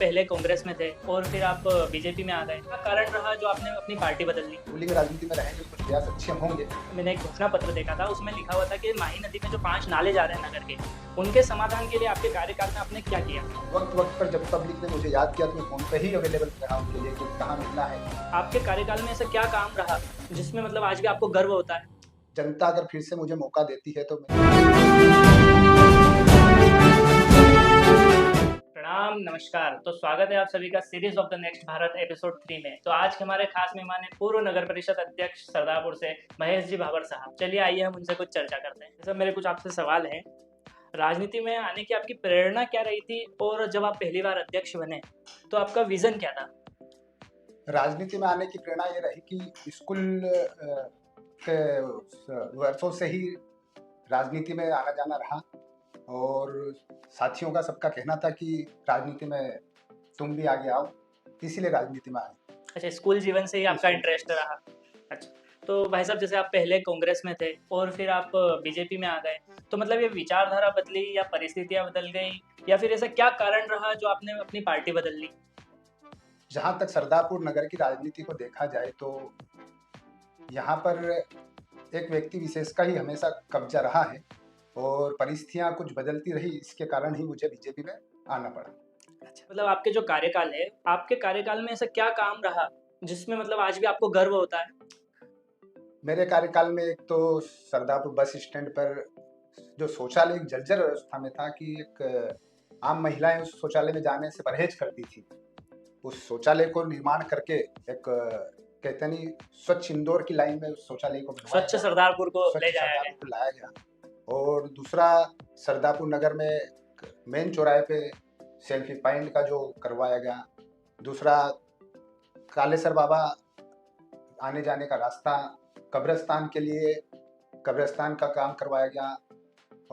पहले कांग्रेस में थे और फिर आप बीजेपी में आ गए। क्या कारण रहा जो आपने अपनी पार्टी बदल ली? रूलिंग राजनीति में रहेंगे तो कुछ प्रयास अच्छे होंगे। मैंने एक घोषणा पत्र देखा था, उसमें लिखा हुआ था कि माही नदी में जो 5 नाले जा रहे हैं नगर के, उनके समाधान के लिए आपके कार्यकाल में आपने क्या किया? वक्त वक्त पर जब पब्लिक ने मुझे याद किया तो मैं फ़ोन पे ही अवेलेबल रहा उनके लिए कि कहाँ मिलना है। आपके कार्यकाल में ऐसा क्या काम रहा जिसमें मतलब आज भी आपको गर्व होता है? जनता अगर फिर से मुझे मौका देती है तो मैं प्रणाम, नमस्कार। तो स्वागत है आप सभी का series of the next Bharat episode 3 में। तो आज के हमारे खास मेहमान हैं पूर्व नगर परिषद अध्यक्ष सरदारपुर से महेश जी भाबर साहब। चलिए आइए हम उनसे कुछ चर्चा करते हैं। जैसे मेरे कुछ आपसे सवाल हैं। राजनीति में आने की आपकी प्रेरणा क्या रही थी और जब आप पहली बार अध्यक्ष बने तो आपका विजन क्या था? राजनीति में आने की प्रेरणा ये रही कि स्कूल के वर्षों से ही राजनीति में आना जाना रहा और साथियों का सबका कहना था कि राजनीति में तुम भी आगे आओ, इसीलिए राजनीति में आए। अच्छा, स्कूल जीवन से ही आपका स्कूल इंटरेस्ट जीवन से। रहा। अच्छा, तो भाई साहब जैसे आप पहले कांग्रेस में थे और फिर आप बीजेपी में आ गए, तो मतलब ये विचारधारा बदली या परिस्थितियां बदल गई या फिर ऐसा क्या कारण रहा जो आपने अपनी पार्टी बदल ली? जहाँ तक सरदारपुर नगर की राजनीति को देखा जाए तो यहाँ पर एक व्यक्ति विशेष का ही हमेशा कब्जा रहा है और परिस्थितियाँ कुछ बदलती रही, इसके कारण ही मुझे बीजेपी में आना पड़ा। अच्छा, मतलब आपके जो कार्यकाल है, आपके कार्यकाल में ऐसा क्या काम रहा जिसमें मतलब आज भी आपको गर्व होता है? मेरे कार्यकाल में एक तो सरदारपुर बस स्टैंड पर जो शौचालय एक जर्जर अवस्था में था कि एक आम महिलाएं उस शौचालय में जाने से परहेज करती थी। उस शौचालय को निर्माण करके एक कहते नहीं स्वच्छ इंदौर की लाइन में उस शौचालय को बनवाया स्वच्छ गया, सरदारपुर को स्वच्छ ले जाया गया। सरदारपुर को लाया गया। और दूसरा सरदारपुर नगर में मेन चौराहे पे सेल्फी पॉइंट का जो करवाया गया। दूसरा कालेसर बाबा आने जाने का रास्ता, कब्रिस्तान के लिए कब्रिस्तान का काम करवाया गया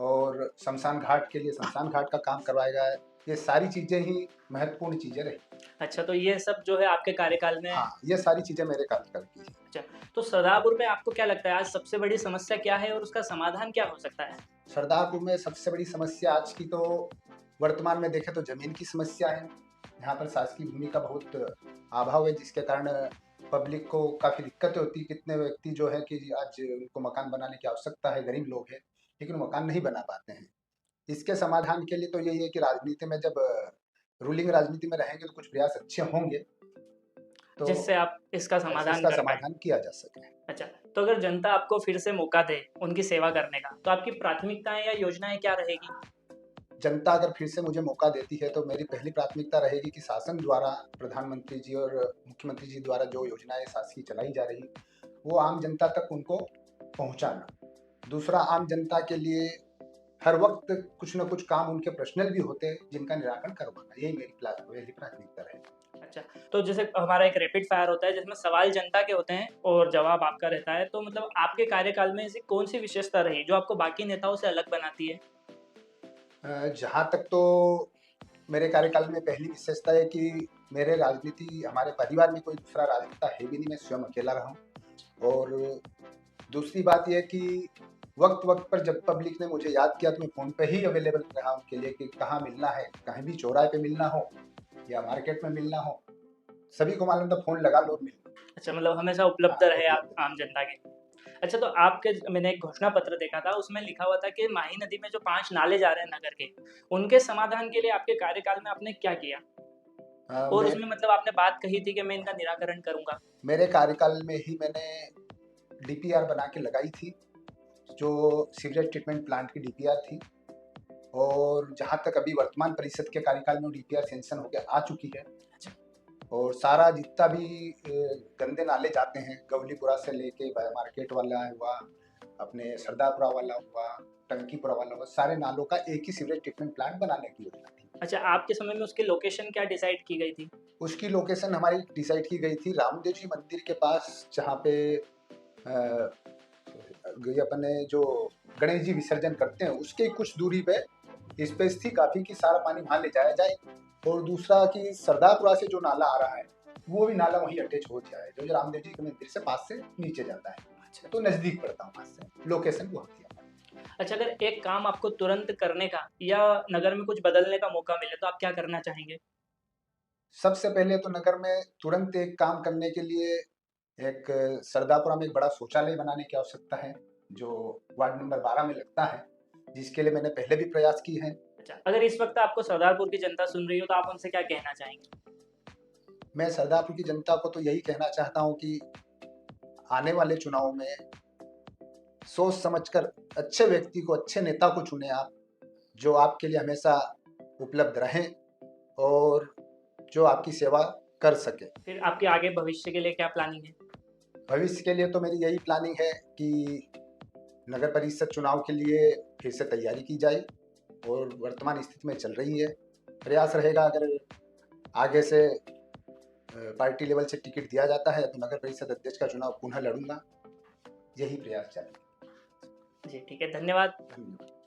और शमशान घाट के लिए शमशान घाट का काम करवाया गया है। ये सारी चीज़ें ही महत्वपूर्ण चीज़ें रही। अच्छा, तो ये सब जो है आपके कार्यकाल में। हाँ, ये सारी चीज़ें मेरे कार्यकाल की हैं। अच्छा, तो सरदारपुर में आपको क्या लगता है आज सबसे बड़ी समस्या क्या है और उसका समाधान क्या हो सकता है? सरदारपुर में सबसे बड़ी समस्या आज की तो वर्तमान में देखें तो ज़मीन की समस्या है। यहाँ पर शासकीय भूमि का बहुत अभाव है, जिसके कारण पब्लिक को काफ़ी दिक्कतें होती है। कितने व्यक्ति जो है कि आज उनको मकान बनाने की आवश्यकता है, गरीब लोग हैं, लेकिन वो मकान नहीं बना पाते हैं। इसके समाधान के लिए तो यही है कि राजनीति में जब रूलिंग राजनीति में रहेंगे तो कुछ प्रयास अच्छे होंगे, तो जिससे आप इसका समाधान इसका कर पाए। समाधान किया जा सके। अच्छा, तो अगर जनता आपको फिर से मौका दे उनकी सेवा करने का, तो आपकी प्राथमिकताएं या योजनाएं क्या रहेगी? जनता अगर फिर से मुझे मौका देती है तो मेरी पहली प्राथमिकता रहेगी कि शासन द्वारा प्रधानमंत्री जी और मुख्यमंत्री जी द्वारा जो योजनाएं शासकीय चलाई जा रही वो आम जनता तक उनको पहुंचाना। दूसरा, आम जनता के लिए हर वक्त कुछ न कुछ काम उनके पर्सनल भी होते हैं जिनका निराकरण करवाना, यही मेरी पहली प्राथमिकता रहेगी। अच्छा, तो जैसे हमारा एक रैपिड फायर होता है जिसमें सवाल जनता के होते हैं और जवाब आपका रहता है, तो मतलब आपके कार्यकाल में ऐसी कौन सी विशेषता रही जो आपको बाकी नेताओं से अलग बनाती है? जहाँ तक तो मेरे कार्यकाल में पहली विशेषता है कि मेरे राजनीति हमारे परिवार में कोई दूसरा राजनेता है भी नहीं, मैं स्वयं अकेला रहा हूँ। और दूसरी बात यह कि वक्त वक्त पर जब पब्लिक ने मुझे याद किया तो मैं फ़ोन पे ही अवेलेबल रहा उनके लिए कि कहाँ मिलना है, कहीं भी चौराहे पे मिलना हो या मार्केट में मिलना हो, सभी को मालूम था, फ़ोन लगा लो और मिल लो। अच्छा, मतलब हमेशा उपलब्ध हाँ, रहे आप उपलब्ध आम जनता के। अच्छा, तो आपके मैंने एक घोषणा पत्र देखा था, उसमें लिखा हुआ था कि माही नदी में जो 5 नाले जा रहे हैं नगर के, उनके समाधान के लिए आपके कार्यकाल में आपने क्या किया? और मैं उसमें मतलब आपने बात कही थी कि मैं इनका निराकरण करूँगा। मेरे कार्यकाल में ही मैंने डीपीआर बना के लगाई थी, जो सीवरेज ट्रीटमेंट प्लांट की डीपीआर थी। और जहाँ तक अभी वर्तमान परिषद के कार्यकाल में डीपीआर सैंक्शन होकर आ चुकी है। अच्छा। और सारा जितना भी गंदे नाले जाते हैं, गवलीपुरा से लेके मार्केट वाला हुआ, अपने सरदारपुरा वाला हुआ, टंकीपुरा वाला हुआ, सारे नालों का एक ही सीवरेज ट्रीटमेंट प्लांट बनाने की योजना थी। अच्छा, आपके समय में उसकी लोकेशन क्या डिसाइड की गई थी? उसकी लोकेशन हमारी डिसाइड की गई थी रामदेव जी मंदिर के पास, जहाँ पे ये अपने जो गणेश जी विसर्जन करते हैं उसके कुछ दूरी पे स्पेस थी काफी कि सारा पानी वहां ले जाया जाए। और दूसरा कि सरदारपुरा से जो नाला आ रहा है वो भी नाला वहीं अटैच हो जाए, जो रामदेव जी के मंदिर से पास से नीचे जाता है। अच्छा। तो नजदीक पड़ता हूँ पास से, लोकेशन वो होती है। अच्छा, अगर एक काम आपको तुरंत करने का या नगर में कुछ बदलने का मौका मिले तो आप क्या करना चाहेंगे? सबसे पहले तो नगर में तुरंत एक काम करने के लिए एक सरदापुरा में एक बड़ा शौचालय बनाने की आवश्यकता है, जो वार्ड नंबर 12 में लगता है, जिसके लिए मैंने पहले भी प्रयास किए हैं। अच्छा, अगर इस वक्त आपको सरदारपुर की जनता सुन रही हो तो आप उनसे क्या कहना चाहेंगे? मैं सरदारपुर की जनता को तो यही कहना चाहता हूँ कि आने वाले चुनाव में सोच समझकर अच्छे व्यक्ति को, अच्छे नेता को चुने आप, जो आपके लिए हमेशा उपलब्ध रहें और जो आपकी सेवा कर सके। फिर आपके आगे भविष्य के लिए क्या प्लानिंग है? भविष्य के लिए तो मेरी यही प्लानिंग है कि नगर परिषद चुनाव के लिए फिर से तैयारी की जाए और वर्तमान स्थिति में चल रही है। प्रयास रहेगा अगर आगे से पार्टी लेवल से टिकट दिया जाता है तो नगर परिषद अध्यक्ष का चुनाव पुनः लड़ूंगा। यही प्रयास चलेगा। जी ठीक है, धन्यवाद। धन्यवाद।